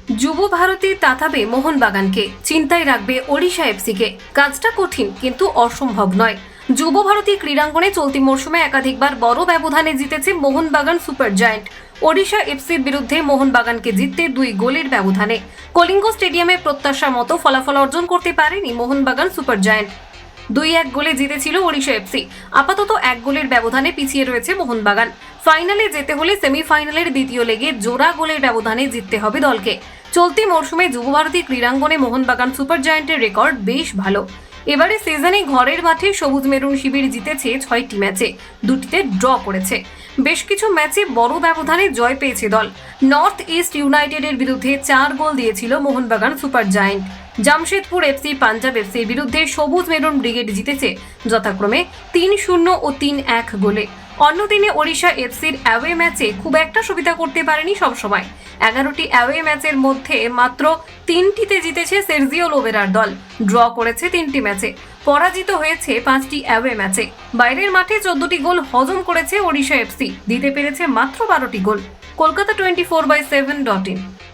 যুব ভারতী তাতাবে মোহনবাগানকে, চিন্তায় রাখবে ওড়িশা এফসিকে। কাজটা কঠিন কিন্তু অসম্ভব নয়। যুব ভারতী ক্রীড়াঙ্গনে চলতি মরশুমে একাধিকবার বড় ব্যবধানে জিতেছে মোহনবাগান সুপার জায়ান্ট। ওড়িশা এফসির বিরুদ্ধে মোহনবাগানকে জিততে 2 গোলের ব্যবধানে কলিঙ্গ স্টেডিয়ামে প্রত্যাশা মতো ফলাফল অর্জন করতে পারেনি মোহনবাগান সুপার জায়ান্ট। 2-1 গোলে জিতেছিল ওড়িশা এফসি। আপাতত 1 গোলের ব্যবধানে পিছিয়ে রয়েছে মোহনবাগান। ফাইনালে যেতে হলে সেমিফাইনালের দ্বিতীয় লেগে জোড়া গোলের ব্যবধানে জিততে হবে দলকে। চলতি মরশুমে যুবভারতী ক্রীড়াঙ্গনে মোহনবাগান সুপার জায়ান্টের রেকর্ড বেশ ভালো। এবারে সিজনে ঘরের মাঠে সবুজ মেরুন শিবির জিতেছে 6টি ম্যাচে, 2টিতে ড্র করেছে। বেশ কিছু ম্যাচে বড় ব্যবধানে জয় পেয়েছে দল। নর্থ ইস্ট ইউনাইটেডের বিরুদ্ধে 4 গোল দিয়েছিল Mohun Bagan Super Giant. Jamshedpur FC, Punjab এফসির বিরুদ্ধে সবুজ মেরুন ব্রিগেড জিতেছে যথাক্রমে 3-0 ও 3-1 গোলে। অন্যদিনে ওড়িশা এফসির অ্যাওয়ে ম্যাচে খুব একটা সুবিধা করতে পারেনি সবসময়। 11টি অ্যাওয়ে ম্যাচের মধ্যে মাত্র 3টিতে জিতেছে সের্জিও লোবেরার দল, ড্র করেছে 3টি ম্যাচে, পরাজিত হয়েছে 5টি অ্যাওয়ে ম্যাচে। বাইরের মাঠে 14টি গোল হজম করেছে ওড়িশা এফসি, দিতে পেরেছে মাত্র 12টি গোল। কলকাতা 24/7.in।